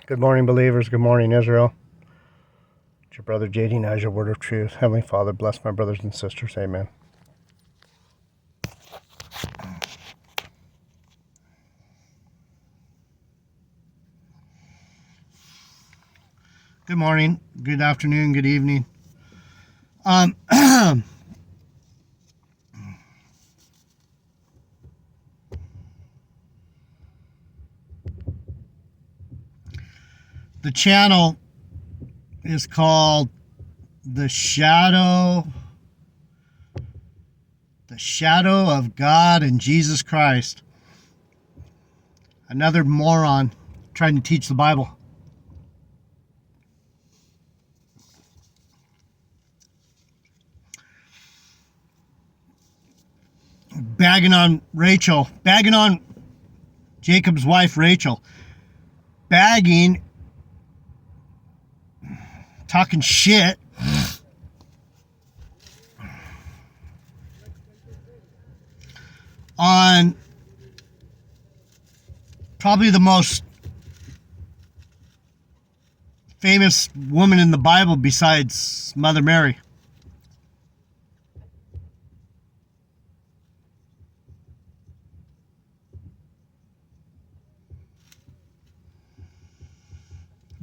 Good morning, believers. Good morning, Israel. It's your brother JD Naj, your word of truth. Heavenly Father, bless my brothers and sisters. Amen. Good morning, good afternoon, good evening. The channel is called The Shadow of God and Jesus Christ. Another moron trying to teach the Bible. Bagging on Rachel, bagging on Jacob's wife Rachel, bagging, talking shit on probably the most famous woman in the Bible besides Mother Mary.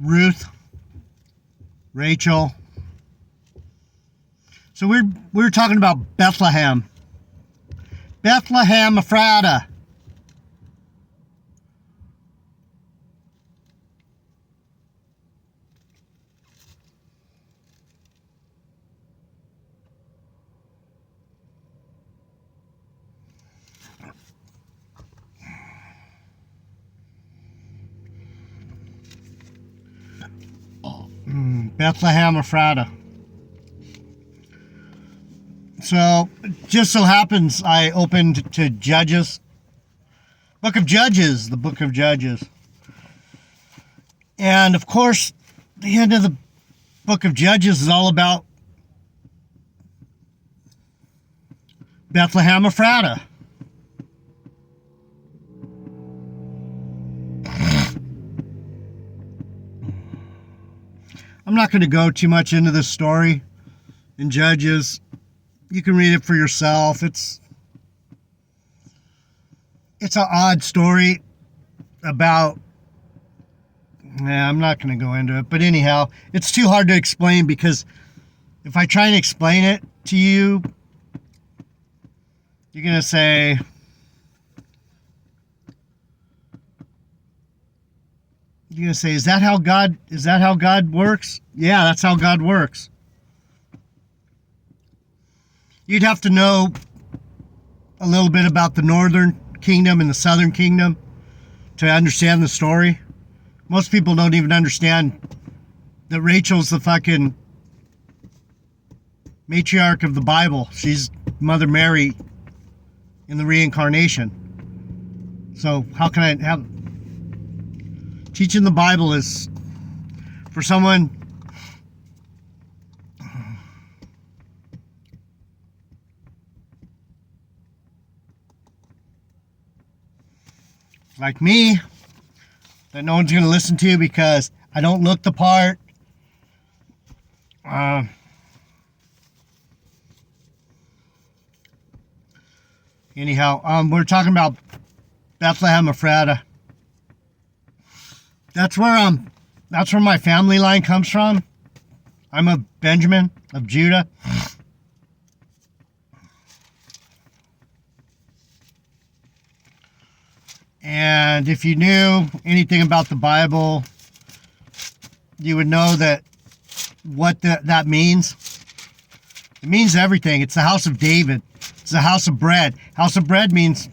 Ruth, Rachel. So we're talking about Bethlehem. Bethlehem Ephrata. Bethlehem Ephrata. So, just so happens I opened to Judges. Book of Judges, the Book of Judges. And of course, the end of the Book of Judges is all about Bethlehem Ephrata. I'm not going to go too much into this story in Judges. You can read it for yourself. It's an odd story about... I'm not going to go into it. But anyhow, it's too hard to explain because if I try and explain it to you, you're going to say... You're going to say, is that how God works? Yeah, that's how God works. You'd have to know a little bit about the northern kingdom and the southern kingdom to understand the story. Most people don't even understand that Rachel's the fucking matriarch of the Bible. She's Mother Mary in the reincarnation. So how can I have... Teaching the Bible is for someone like me that no one's going to listen to because I don't look the part. Anyhow, we're talking about Bethlehem Ephrata. That's where my family line comes from. I'm a Benjamin of Judah. And if you knew anything about the Bible, you would know that what that means. It means everything. It's the house of David. It's the house of bread. House of bread means,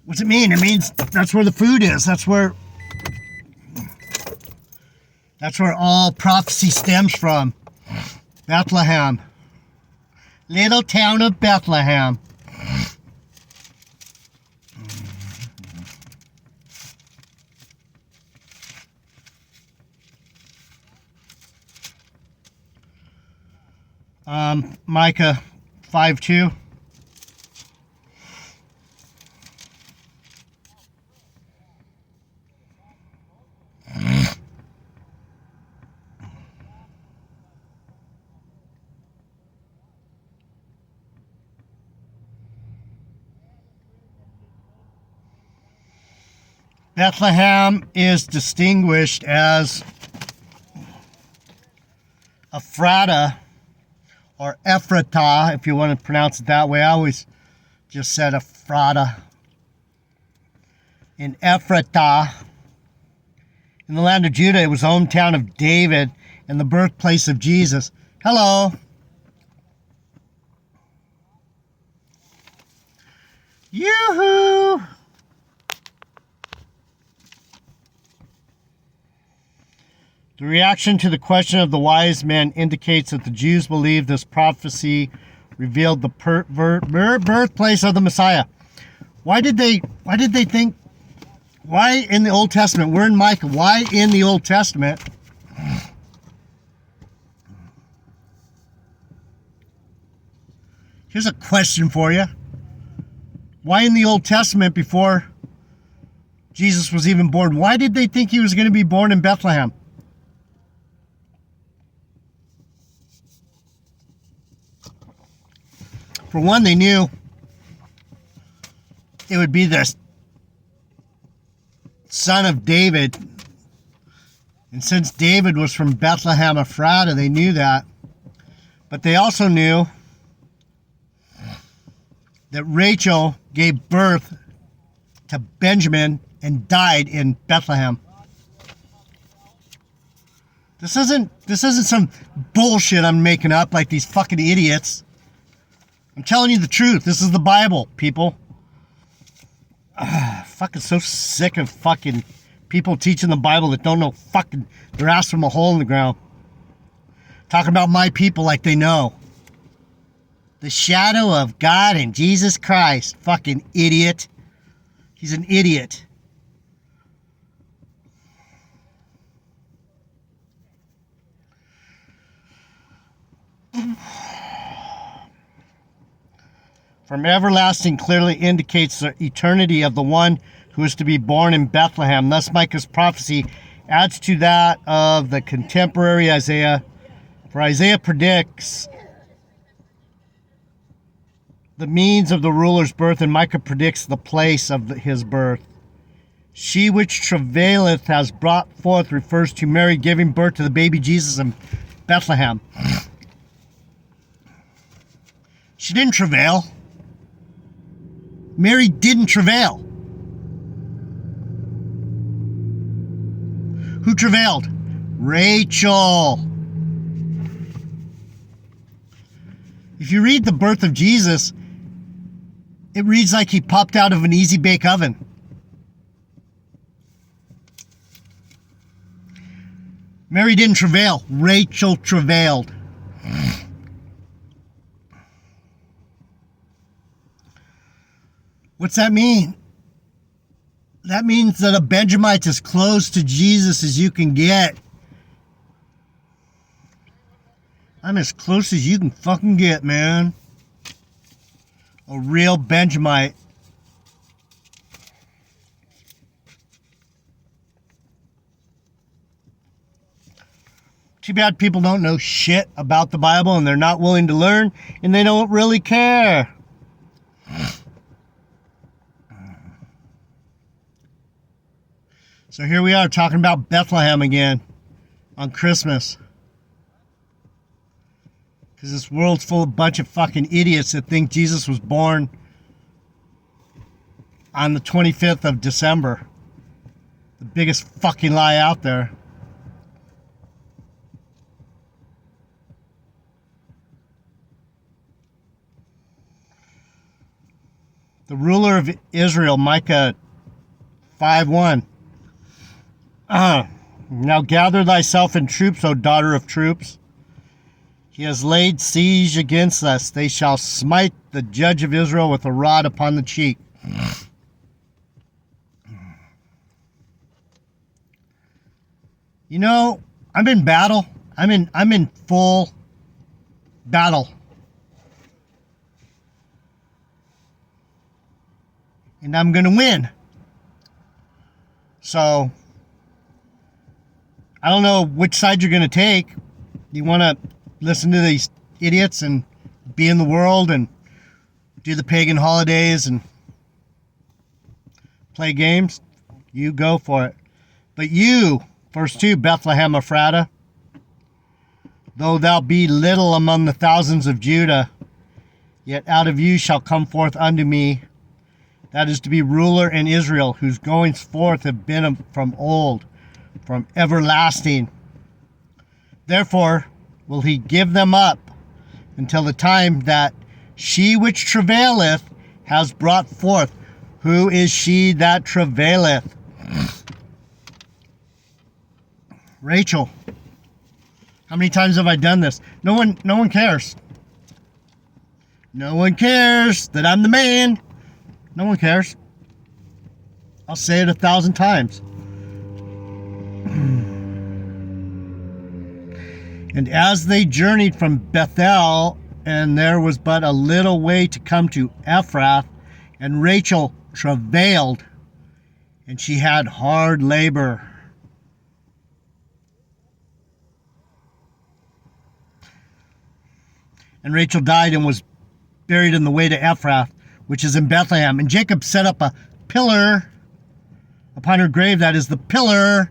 what's it mean? It means that's where the food is. That's where all prophecy stems from. Bethlehem. Little town of Bethlehem. Micah 5:2. Bethlehem is distinguished as Ephrata, or Ephrata, if you want to pronounce it that way. I always just said Ephrata. In Ephrata, in the land of Judah, it was the hometown of David and the birthplace of Jesus. Hello. Yoo-hoo! The reaction to the question of the wise men indicates that the Jews believed this prophecy revealed the birthplace of the Messiah. Why did they think, why in the Old Testament, we're in Micah, why in the Old Testament here's a question for you. Why in the Old Testament, before Jesus was even born, why did they think he was going to be born in Bethlehem? For one, they knew it would be the son of David. And since David was from Bethlehem Ephrata, they knew that. But they also knew that Rachel gave birth to Benjamin and died in Bethlehem. This isn't some bullshit I'm making up like these fucking idiots. I'm telling you the truth. This is the Bible, people. Fucking so sick of fucking people teaching the Bible that don't know fucking their ass from a hole in the ground. Talking about my people like they know. The shadow of God and Jesus Christ. Fucking idiot. He's an idiot. From everlasting clearly indicates the eternity of the one who is to be born in Bethlehem. Thus Micah's prophecy adds to that of the contemporary Isaiah. For Isaiah predicts the means of the ruler's birth, and Micah predicts the place of his birth. She which travaileth has brought forth refers to Mary giving birth to the baby Jesus in Bethlehem. She didn't travail. Mary didn't travail. Who travailed? Rachel. If you read the birth of Jesus, it reads like he popped out of an easy bake oven. Mary didn't travail. Rachel travailed. What's that mean? That means that a Benjamite's as close to Jesus as you can get. I'm as close as you can fucking get, man. A real Benjamite. Too bad people don't know shit about the Bible and they're not willing to learn and they don't really care. So here we are talking about Bethlehem again on Christmas. Because this world's full of a bunch of fucking idiots that think Jesus was born on the 25th of December. The biggest fucking lie out there. The ruler of Israel, Micah 5:1. Now gather thyself in troops, O daughter of troops. He has laid siege against us. They shall smite the judge of Israel with a rod upon the cheek. You know, I'm in battle. I'm in full battle. And I'm going to win. So I don't know which side you're going to take. You want to listen to these idiots and be in the world and do the pagan holidays and play games? You go for it. But you, verse 2, Bethlehem Ephratah, though thou be little among the thousands of Judah, yet out of you shall come forth unto me, that is to be ruler in Israel, whose goings forth have been from old, from everlasting. Therefore will he give them up until the time that she which travaileth has brought forth. Who is she that travaileth? Rachel. How many times have I done this? No one cares. No one cares that I'm the man. No one cares. I'll say it 1,000 times. And as they journeyed from Bethel, and there was but a little way to come to Ephrath, and Rachel travailed, and she had hard labor. And Rachel died and was buried in the way to Ephrath, which is in Bethlehem. And Jacob set up a pillar upon her grave. That is the pillar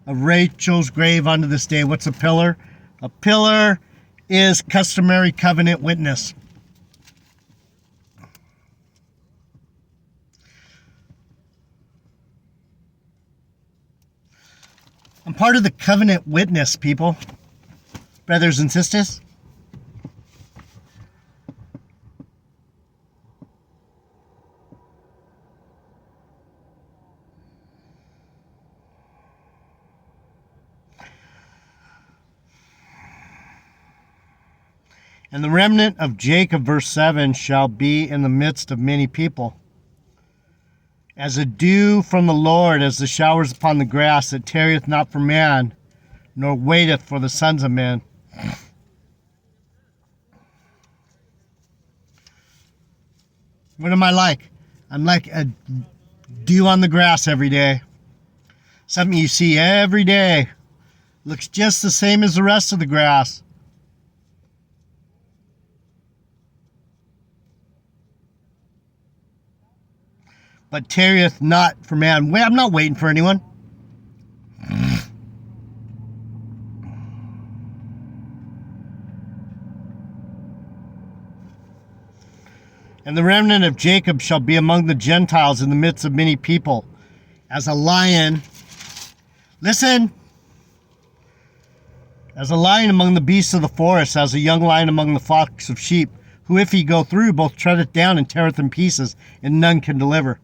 of Rachel's grave unto this day. What's a pillar? A pillar is customary covenant witness. I'm part of the covenant witness, people. Brothers and sisters. And the remnant of Jacob, verse 7, shall be in the midst of many people, as a dew from the Lord, as the showers upon the grass, that tarrieth not for man, nor waiteth for the sons of men. What am I like? I'm like a dew on the grass every day. Something you see every day. Looks just the same as the rest of the grass. But tarrieth not for man. Wait, I'm not waiting for anyone. And the remnant of Jacob shall be among the Gentiles in the midst of many people, as a lion. Listen. As a lion among the beasts of the forest, as a young lion among the flocks of sheep, who if he go through, both treadeth down and teareth in pieces, and none can deliver.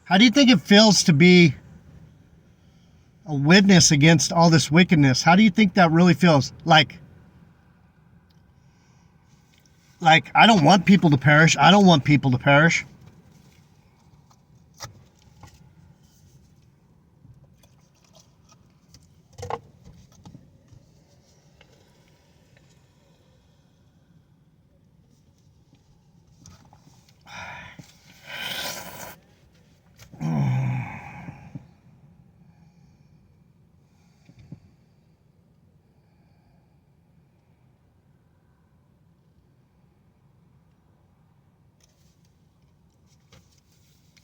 How do you think it feels to be a witness against all this wickedness? How do you think that really feels? Like I don't want people to perish. I don't want people to perish.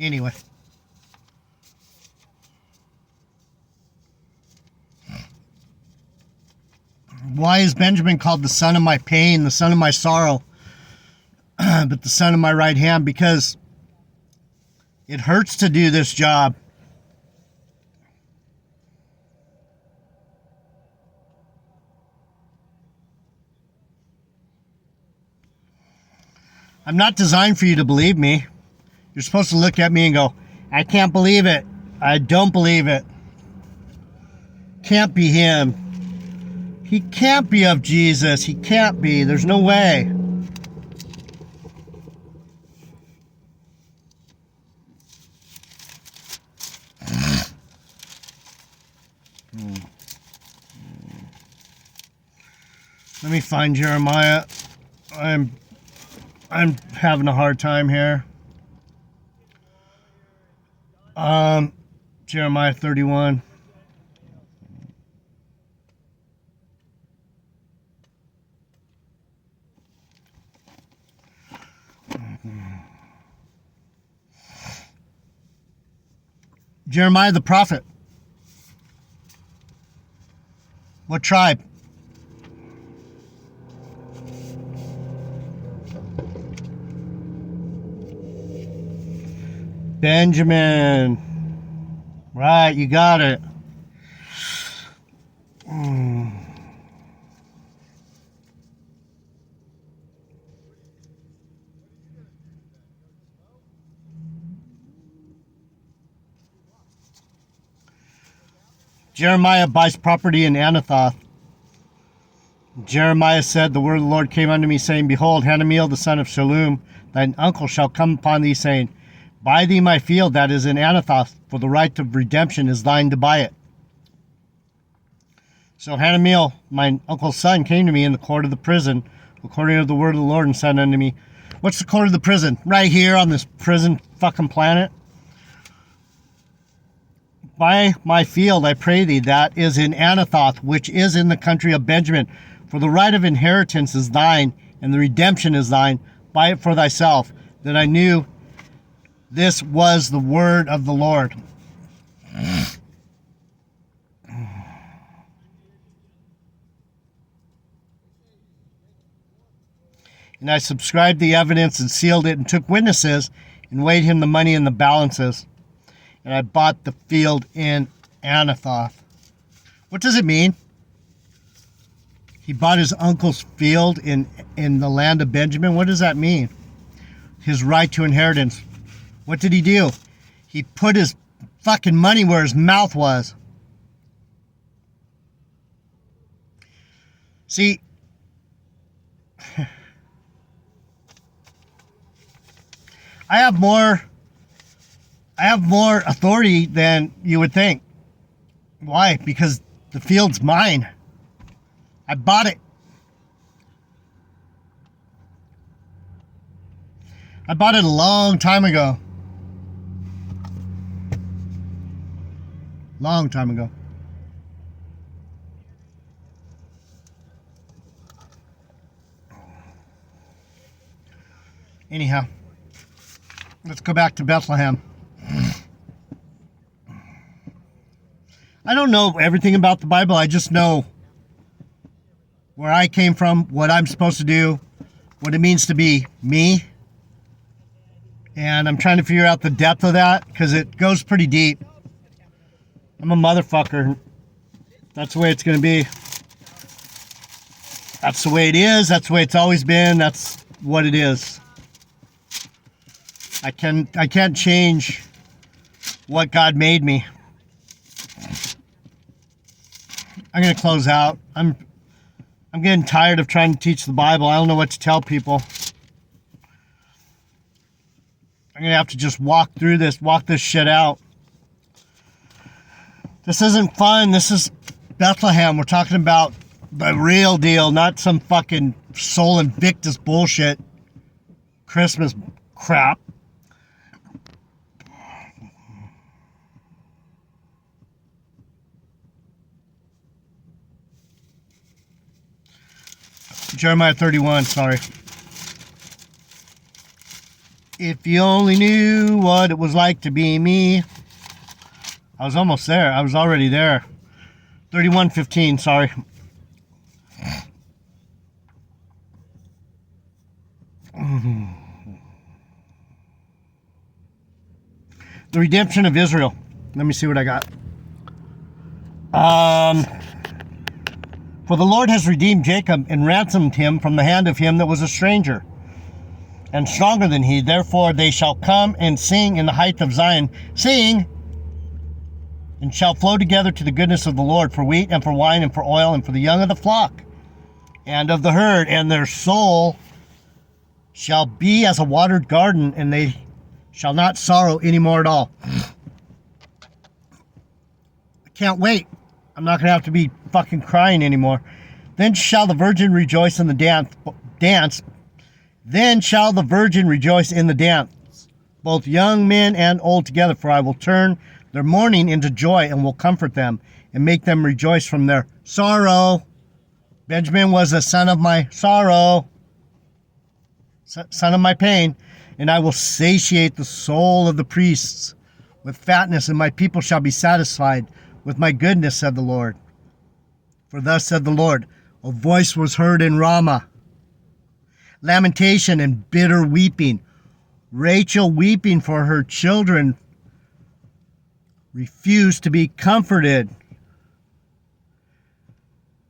Anyway. Why is Benjamin called the son of my pain, the son of my sorrow, but the son of my right hand? Because it hurts to do this job. I'm not designed for you to believe me. You're supposed to look at me and go, I can't believe it. I don't believe it. Can't be him. He can't be of Jesus. He can't be. There's no way. Let me find Jeremiah. I'm having a hard time here. Jeremiah 31. Jeremiah the prophet. What tribe? Benjamin. Right, you got it. Jeremiah buys property in Anathoth. Jeremiah said, the word of the Lord came unto me, saying, Behold, Hanamiel the son of Shallum, thine uncle, shall come upon thee, saying, Buy thee my field that is in Anathoth, for the right of redemption is thine to buy it. So Hanamiel, my uncle's son, came to me in the court of the prison, according to the word of the Lord, and said unto me, What's the court of the prison? Right here on this prison fucking planet. Buy my field, I pray thee, that is in Anathoth, which is in the country of Benjamin. For the right of inheritance is thine, and the redemption is thine. Buy it for thyself. That I knew this was the word of the Lord. And I subscribed the evidence and sealed it and took witnesses and weighed him the money in the balances. And I bought the field in Anathoth. What does it mean? He bought his uncle's field in the land of Benjamin. What does that mean? His right to inheritance. What did he do? He put his fucking money where his mouth was. See, I have more authority than you would think. Why? Because the field's mine. I bought it. I bought it a long time ago. Long time ago. Anyhow, let's go back to Bethlehem. I don't know everything about the Bible. I just know where I came from, what I'm supposed to do, what it means to be me. And I'm trying to figure out the depth of that because it goes pretty deep. I'm a motherfucker. That's the way it's going to be. That's the way it is. That's the way it's always been. That's what it is. I can't change what God made me. I'm going to close out. I'm getting tired of trying to teach the Bible. I don't know what to tell people. I'm going to have to just walk this shit out. This isn't fun. This is Bethlehem. We're talking about the real deal, not some fucking Sol Invictus bullshit Christmas crap. Jeremiah 31, sorry. If you only knew what it was like to be me. I was almost there. I was already there. 31:15, sorry. The redemption of Israel. Let me see what I got. For the Lord has redeemed Jacob and ransomed him from the hand of him that was a stranger and stronger than he. Therefore they shall come and sing in the height of Zion. Sing, and shall flow together to the goodness of the Lord, for wheat and for wine and for oil and for the young of the flock and of the herd. And their soul shall be as a watered garden, and they shall not sorrow any more at all. I can't wait. I'm not going to have to be fucking crying anymore. Then shall the virgin rejoice in the dance. Then shall the virgin rejoice in the dance, both young men and old together. For I will turn their mourning into joy and will comfort them and make them rejoice from their sorrow. Benjamin was a son of my sorrow, son of my pain, and I will satiate the soul of the priests with fatness, and my people shall be satisfied with my goodness, said the Lord. For thus said the Lord, a voice was heard in Ramah, lamentation and bitter weeping, Rachel weeping for her children, refused to be comforted.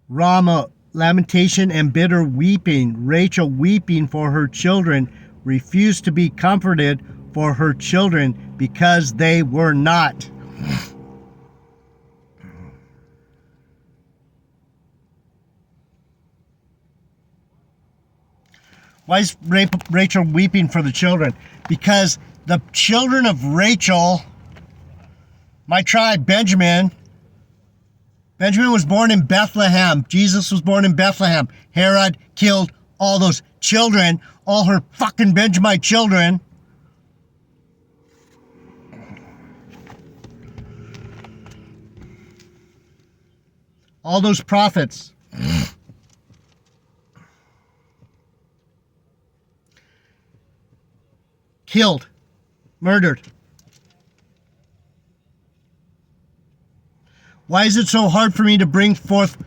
Ramah, lamentation and bitter weeping, Rachel weeping for her children, refused to be comforted for her children because they were not. Why is Rachel weeping for the children? Because the children of Rachel, my tribe, Benjamin was born in Bethlehem. Jesus was born in Bethlehem. Herod killed all those children, all her fucking Benjamite children. All those prophets. Killed, murdered. Why is it so hard for me to bring forth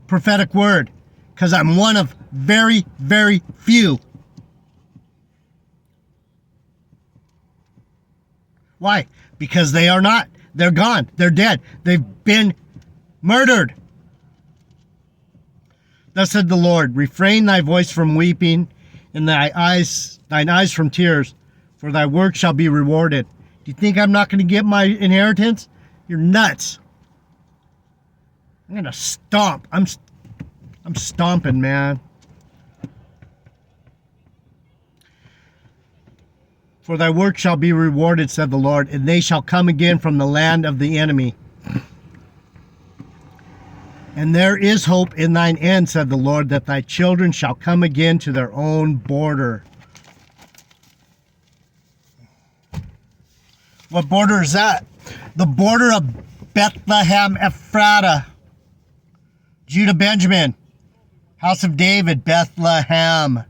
prophetic word? Because I'm one of very, very few. Why? Because they are not. They're gone. They're dead. They've been murdered. Thus said the Lord, refrain thy voice from weeping and thine eyes from tears, for thy work shall be rewarded. Do you think I'm not going to get my inheritance? You're nuts. I'm going to stomp. I'm stomping, man. For thy work shall be rewarded, said the Lord, and they shall come again from the land of the enemy. And there is hope in thine end, said the Lord, that thy children shall come again to their own border. What border is that? The border of Bethlehem Ephratah, Judah, Benjamin, house of David, Bethlehem.